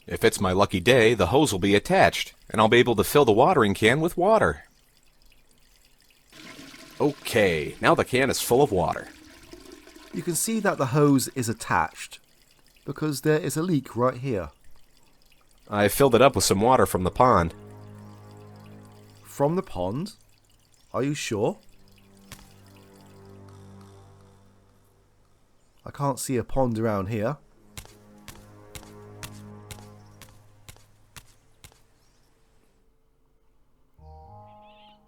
If it's my lucky day, the hose will be attached, and I'll be able to fill the watering can with water. Okay, now the can is full of water. You can see that the hose is attached, because there is a leak right here. I filled it up with some water from the pond. From the pond? Are you sure? I can't see a pond around here.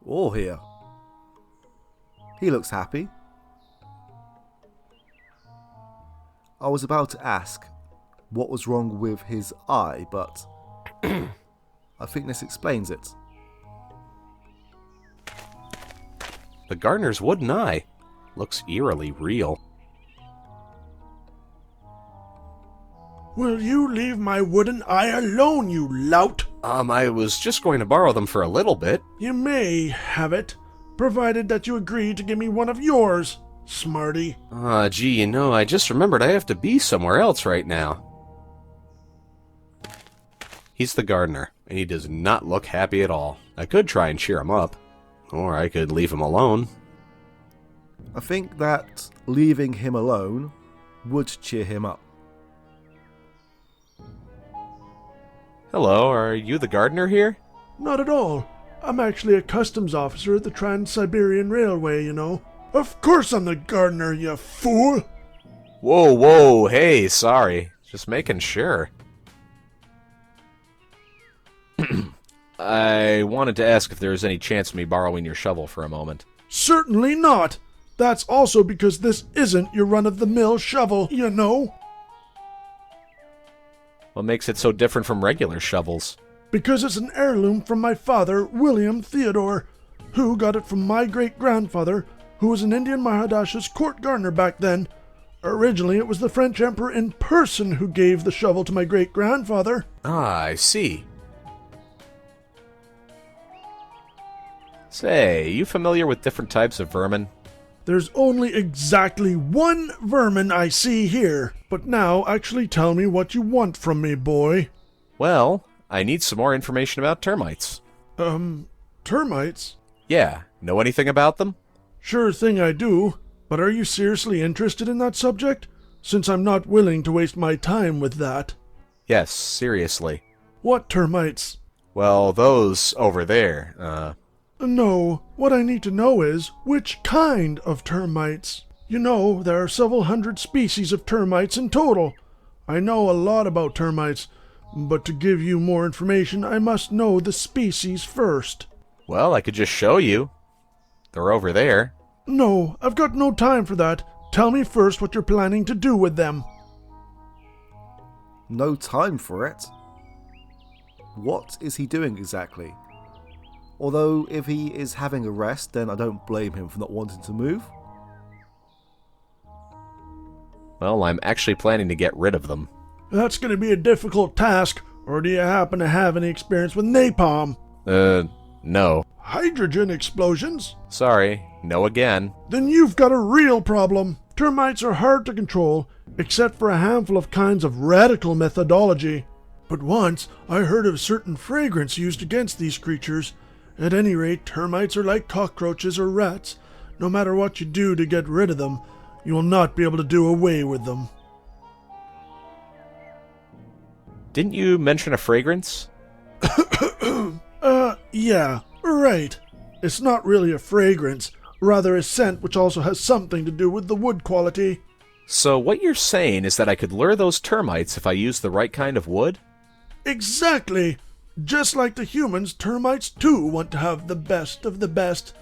Or here. He looks happy. I was about to ask what was wrong with his eye, but I think this explains it. The gardener's wooden eye looks eerily real. Will you leave my wooden eye alone, you lout? I was just going to borrow them for a little bit. You may have it, provided that you agree to give me one of yours, smarty. Gee, I just remembered I have to be somewhere else right now. He's the gardener, and he does not look happy at all. I could try and cheer him up, or I could leave him alone. I think that leaving him alone would cheer him up. Hello, are you the gardener here? Not at all. I'm actually a customs officer at the Trans-Siberian Railway, you know. Of course I'm the gardener, you fool! Whoa, hey, sorry. Just making sure. I wanted to ask if there was any chance of me borrowing your shovel for a moment. Certainly not! That's also because this isn't your run-of-the-mill shovel, you know. What makes it so different from regular shovels? Because it's an heirloom from my father, William Theodore, who got it from my great-grandfather, who was an Indian Mahadasha's court gardener back then. Originally, it was the French emperor in person who gave the shovel to my great-grandfather. Ah, I see. Say, you familiar with different types of vermin? There's only exactly one vermin I see here. But now, actually tell me what you want from me, boy. Well, I need some more information about termites. Termites? Yeah, know anything about them? Sure thing I do. But are you seriously interested in that subject? Since I'm not willing to waste my time with that. Yes, seriously. What termites? Well, those over there, No, what I need to know is, which kind of termites? You know, there are several hundred species of termites in total. I know a lot about termites, but to give you more information, I must know the species first. Well, I could just show you. They're over there. No, I've got no time for that. Tell me first what you're planning to do with them. No time for it? What is he doing exactly? Although, if he is having a rest, then I don't blame him for not wanting to move. Well, I'm actually planning to get rid of them. That's going to be a difficult task, or do you happen to have any experience with napalm? No. Hydrogen explosions? Sorry, no again. Then you've got a real problem. Termites are hard to control, except for a handful of kinds of radical methodology. But once, I heard of certain fragrance used against these creatures. At any rate, termites are like cockroaches or rats. No matter what you do to get rid of them, you will not be able to do away with them. Didn't you mention a fragrance? Yeah, right. It's not really a fragrance, rather a scent which also has something to do with the wood quality. So what you're saying is that I could lure those termites if I use the right kind of wood? Exactly! Just like the humans, termites too want to have the best of the best,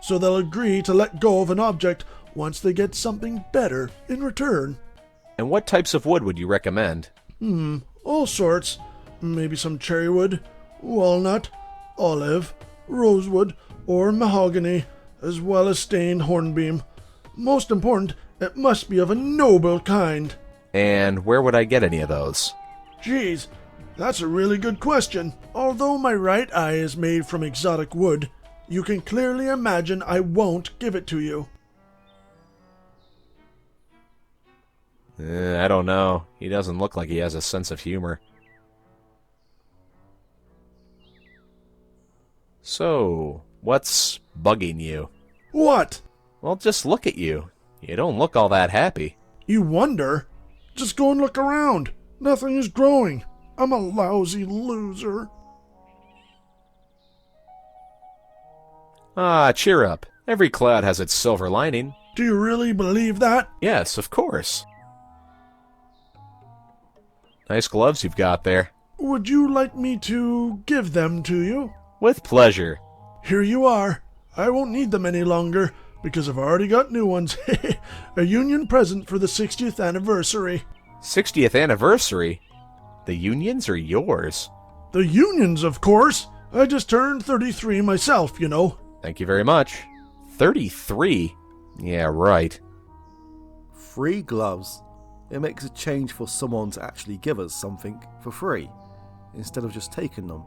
so they'll agree to let go of an object once they get something better in return. And what types of wood would you recommend? All sorts. Maybe some cherrywood, walnut, olive, rosewood, or mahogany, as well as stained hornbeam. Most important, it must be of a noble kind. And where would I get any of those? Geez, that's a really good question. Although my right eye is made from exotic wood, you can clearly imagine I won't give it to you. I don't know. He doesn't look like he has a sense of humor. So, what's bugging you? What? Well, just look at you. You don't look all that happy. You wonder? Just go and look around. Nothing is growing. I'm a lousy loser. Ah, cheer up. Every cloud has its silver lining. Do you really believe that? Yes, of course. Nice gloves you've got there. Would you like me to give them to you? With pleasure. Here you are. I won't need them any longer, because I've already got new ones. A union present for the 60th anniversary. 60th anniversary? The unions are yours. The unions, of course. I just turned 33 myself, you know. Thank you very much. 33? Yeah, right. Free gloves. It makes a change for someone to actually give us something for free, instead of just taking them.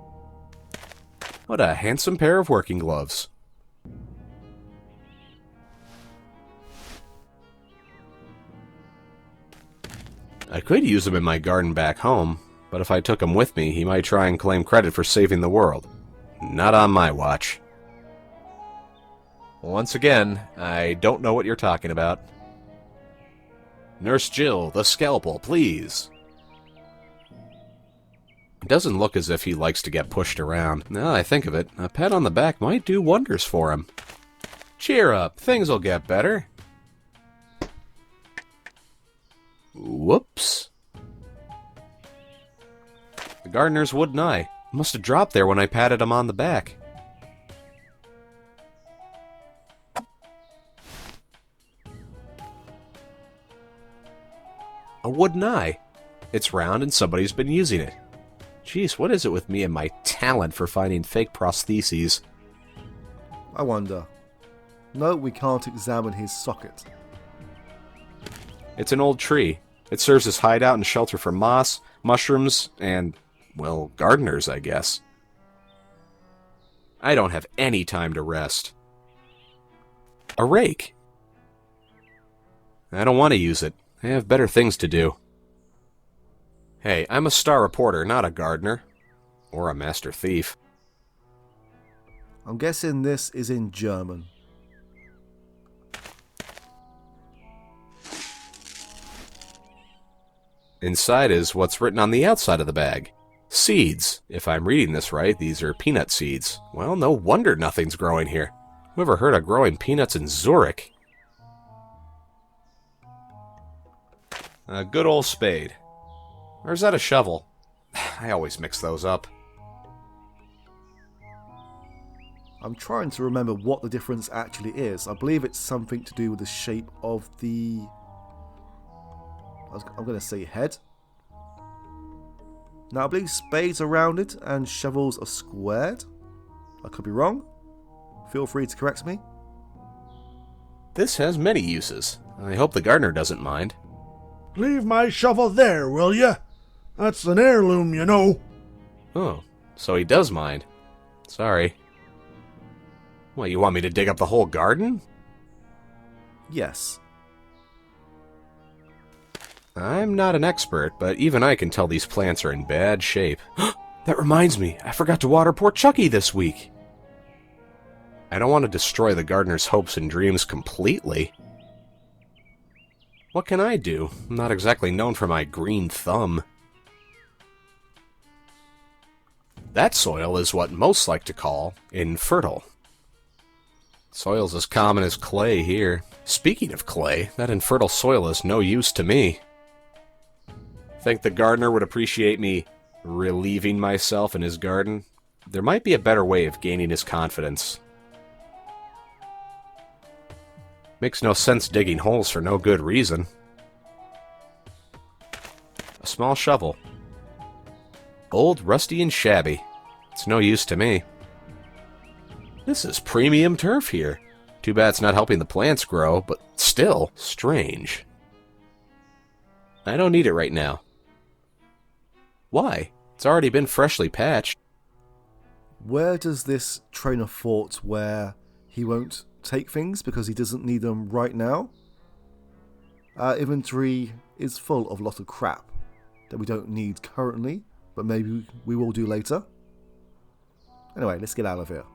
What a handsome pair of working gloves. I could use him in my garden back home, but if I took him with me, he might try and claim credit for saving the world. Not on my watch. Once again, I don't know what you're talking about. Nurse Jill, the scalpel, please. It doesn't look as if he likes to get pushed around. Now I think of it, a pat on the back might do wonders for him. Cheer up, things will get better. Whoops. The gardener's wooden eye must have dropped there when I patted him on the back. A wooden eye. It's round and somebody's been using it. Jeez, what is it with me and my talent for finding fake prostheses? I wonder. No, we can't examine his socket. It's an old tree. It serves as hideout and shelter for moss, mushrooms, and, well, gardeners, I guess. I don't have any time to rest. A rake. I don't want to use it. I have better things to do. Hey, I'm a star reporter, not a gardener. Or a master thief. I'm guessing this is in German. Inside is what's written on the outside of the bag. Seeds. If I'm reading this right, these are peanut seeds. Well, no wonder nothing's growing here. Whoever heard of growing peanuts in Zurich? A good old spade. Or is that a shovel? I always mix those up. I'm trying to remember what the difference actually is. I believe it's something to do with the shape of the... I'm going to say head. Now, I believe spades are rounded and shovels are squared. I could be wrong. Feel free to correct me. This has many uses. I hope the gardener doesn't mind. Leave my shovel there, will ya? That's an heirloom, you know. Oh, so he does mind. Sorry. What, you want me to dig up the whole garden? Yes. I'm not an expert, but even I can tell these plants are in bad shape. That reminds me, I forgot to water poor Chucky this week. I don't want to destroy the gardener's hopes and dreams completely. What can I do? I'm not exactly known for my green thumb. That soil is what most like to call infertile. Soil's as common as clay here. Speaking of clay, that infertile soil is no use to me. Think the gardener would appreciate me relieving myself in his garden? There might be a better way of gaining his confidence. Makes no sense digging holes for no good reason. A small shovel. Old, rusty, and shabby. It's no use to me. This is premium turf here. Too bad it's not helping the plants grow, but still strange. I don't need it right now. Why? It's already been freshly patched. Where does this trainer thought where he won't take things because he doesn't need them right now? Our inventory is full of a lot of crap that we don't need currently, but maybe we will do later. Anyway, let's get out of here.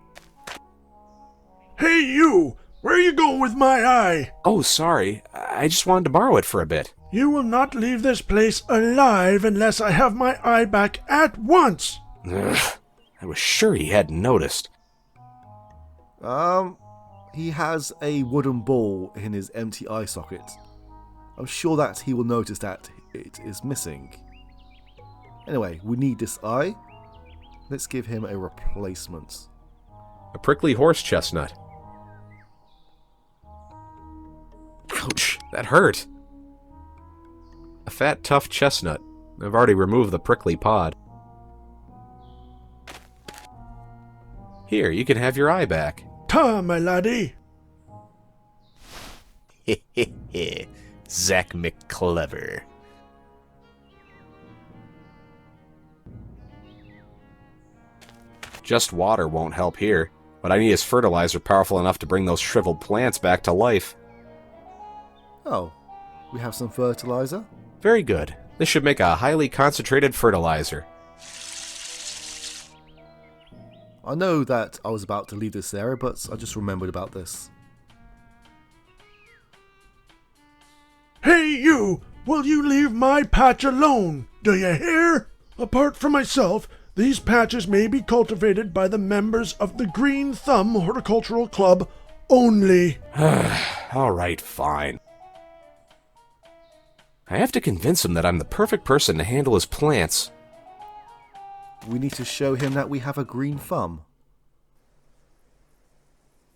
you! Where are you going with my eye? Oh, sorry. I just wanted to borrow it for a bit. You will not leave this place alive unless I have my eye back at once! Ugh, I was sure he hadn't noticed. He has a wooden ball in his empty eye socket. I'm sure that he will notice that it is missing. Anyway, we need this eye. Let's give him a replacement. A prickly horse chestnut. Ouch, that hurt. A fat, tough chestnut. I've already removed the prickly pod. Here, you can have your eye back. Ta, my laddie! Zak McClever. Just water won't help here, but I need his fertilizer powerful enough to bring those shriveled plants back to life. Oh, we have some fertilizer? Very good. This should make a highly concentrated fertilizer. I know that I was about to leave this area, but I just remembered about this. Hey, you! Will you leave my patch alone? Do you hear? Apart from myself, these patches may be cultivated by the members of the Green Thumb Horticultural Club only. Alright, fine. I have to convince him that I'm the perfect person to handle his plants. We need to show him that we have a green thumb.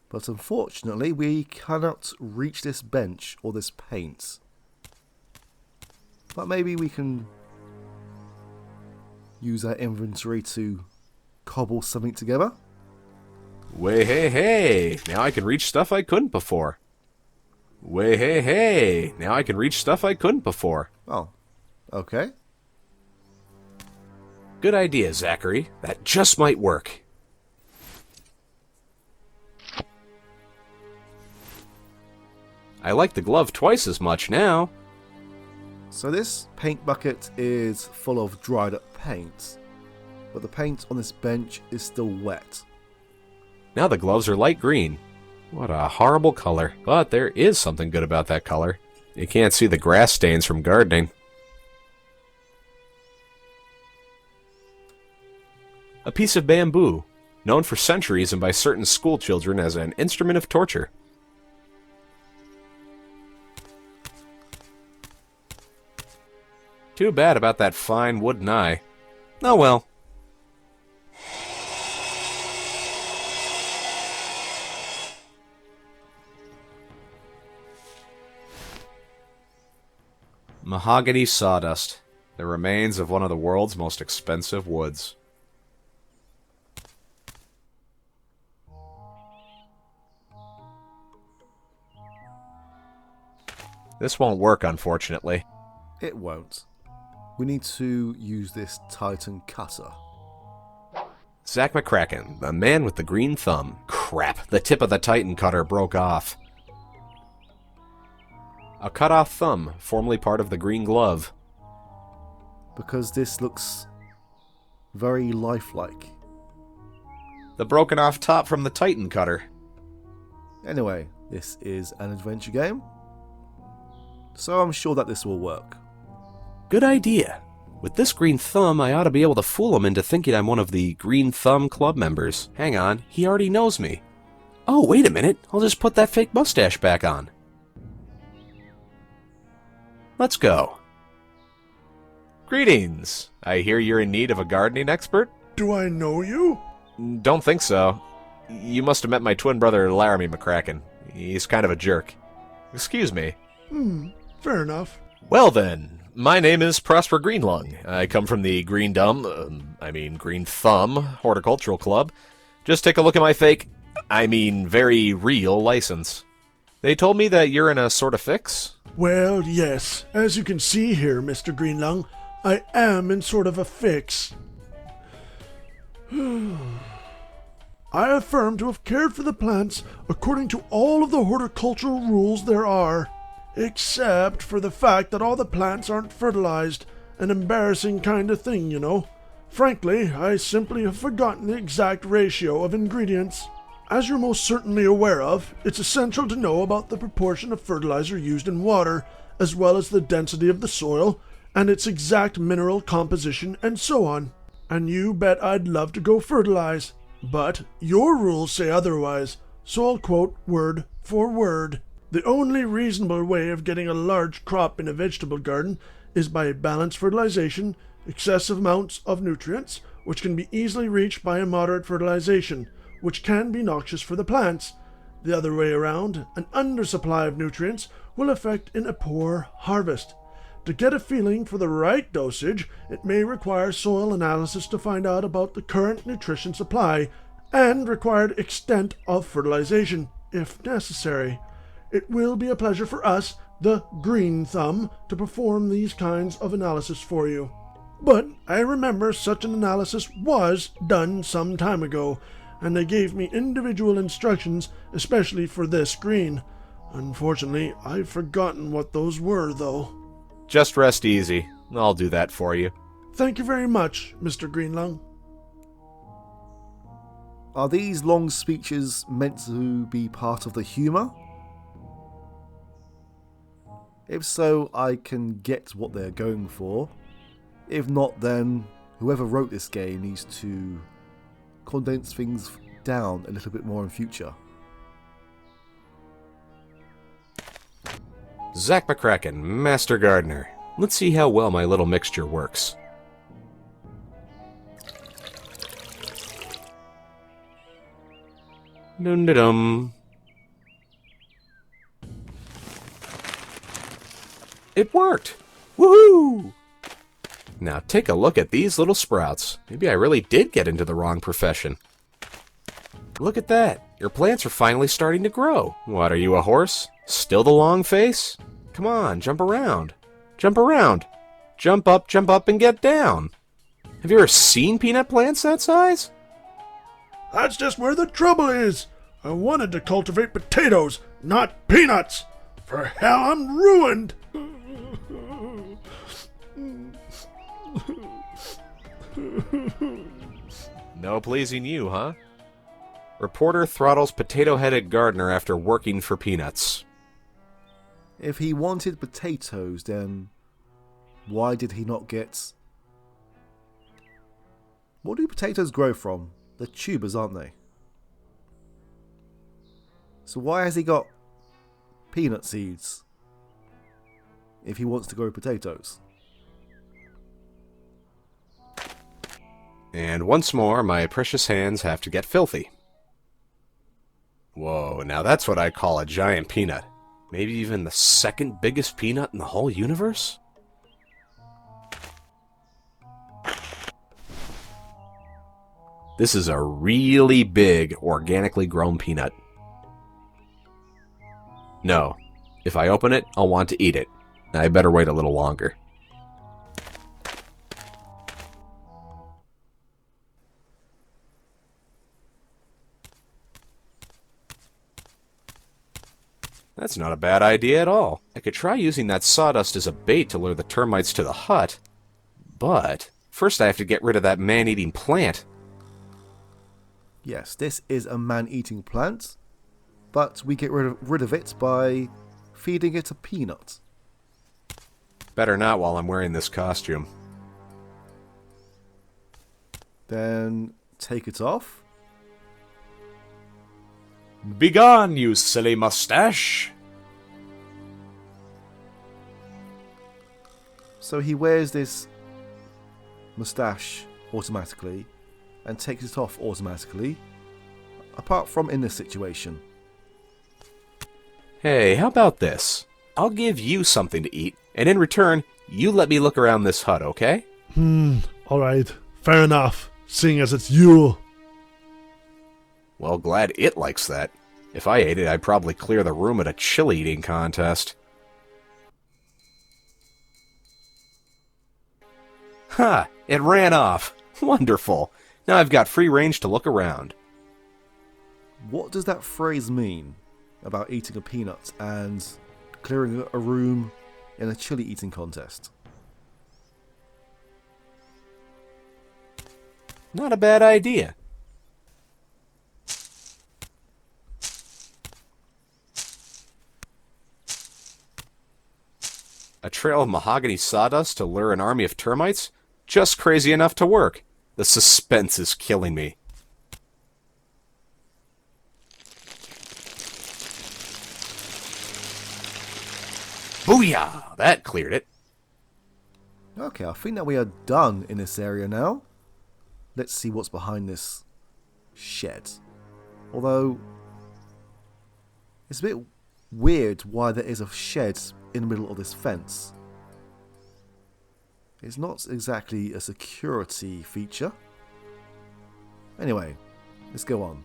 But unfortunately, we cannot reach this bench or this paint. But maybe we can use our inventory to cobble something together. Way hey hey! Now I can reach stuff I couldn't before. Way hey hey! Now I can reach stuff I couldn't before. Oh, okay. Good idea, Zachary. That just might work. I like the glove twice as much now. So this paint bucket is full of dried up paint, but the paint on this bench is still wet. Now the gloves are light green. What a horrible color. But there is something good about that color. You can't see the grass stains from gardening. A piece of bamboo, known for centuries and by certain school children as an instrument of torture. Too bad about that fine wooden eye. Oh well. Mahogany sawdust, the remains of one of the world's most expensive woods. This won't work, unfortunately. It won't. We need to use this Titan cutter. Zak McKracken, the man with the green thumb. Crap, the tip of the Titan cutter broke off. A cut-off thumb, formerly part of the green glove. Because this looks very lifelike. The broken off top from the Titan cutter. Anyway, this is an adventure game, so I'm sure that this will work. Good idea. With this green thumb, I ought to be able to fool him into thinking I'm one of the Green Thumb Club members. Hang on, he already knows me. Oh, wait a minute. I'll just put that fake mustache back on. Let's go. Greetings. I hear you're in need of a gardening expert? Do I know you? Don't think so. You must have met my twin brother, Laramie McKracken. He's kind of a jerk. Excuse me. Fair enough. Well then, my name is Prosper Greenlung. I come from the Green Thumb Horticultural Club. Just take a look at my fake, very real license. They told me that you're in a sort of fix? Well, yes. As you can see here, Mr. Greenlung, I am in sort of a fix. I affirm to have cared for the plants according to all of the horticultural rules there are, except for the fact that all the plants aren't fertilized. An embarrassing kind of thing, you know. Frankly, I simply have forgotten the exact ratio of ingredients. As you're most certainly aware of, it's essential to know about the proportion of fertilizer used in water, as well as the density of the soil, and its exact mineral composition, and so on. And you bet I'd love to go fertilize. But your rules say otherwise, so I'll quote word for word. The only reasonable way of getting a large crop in a vegetable garden is by balanced fertilization, excessive amounts of nutrients, which can be easily reached by a moderate fertilization, which can be noxious for the plants. The other way around, an undersupply of nutrients will affect in a poor harvest. To get a feeling for the right dosage, it may require soil analysis to find out about the current nutrition supply and required extent of fertilization, if necessary. It will be a pleasure for us, the Green Thumb, to perform these kinds of analysis for you. But I remember such an analysis was done some time ago, and they gave me individual instructions, especially for this green. Unfortunately, I've forgotten what those were, though. Just rest easy. I'll do that for you. Thank you very much, Mr. Greenlung. Are these long speeches meant to be part of the humour? If so, I can get what they're going for. If not, then whoever wrote this game needs to condense things down a little bit more in future. Zak McKracken, Master Gardener. Let's see how well my little mixture works. Dum-da-dum. It worked! Woohoo! Now take a look at these little sprouts. Maybe I really did get into the wrong profession. Look at that. Your plants are finally starting to grow. What, are you a horse? Still the long face? Come on, jump around. Jump around. Jump up, and get down. Have you ever seen peanut plants that size? That's just where the trouble is. I wanted to cultivate potatoes, not peanuts. For hell, I'm ruined. No pleasing you, huh? Reporter throttles potato-headed gardener after working for peanuts. If he wanted potatoes, then why did he not get... What do potatoes grow from? They're tubers, aren't they? So why has he got peanut seeds if he wants to grow potatoes? And once more, my precious hands have to get filthy. Whoa, now that's what I call a giant peanut. Maybe even the second biggest peanut in the whole universe? This is a really big, organically grown peanut. No. If I open it, I'll want to eat it. I better wait a little longer. That's not a bad idea at all. I could try using that sawdust as a bait to lure the termites to the hut. But first I have to get rid of that man-eating plant. Yes, this is a man-eating plant, but we get rid of it by feeding it a peanut. Better not while I'm wearing this costume. Then take it off. Begone, you silly mustache! So he wears this moustache automatically and takes it off automatically, apart from in this situation. Hey, how about this? I'll give you something to eat, and in return, you let me look around this hut, okay? Alright. Fair enough, seeing as it's you. Well, glad it likes that. If I ate it, I'd probably clear the room at a chili eating contest. Ha! It ran off! Wonderful! Now I've got free range to look around. What does that phrase mean about eating a peanut and clearing a room in a chili eating contest? Not a bad idea. A trail of mahogany sawdust to lure an army of termites? Just crazy enough to work. The suspense is killing me. Booyah! That cleared it. Okay, I think that we are done in this area now. Let's see what's behind this shed. Although, it's a bit weird why there is a shed in the middle of this fence. It's not exactly a security feature. Anyway, let's go on.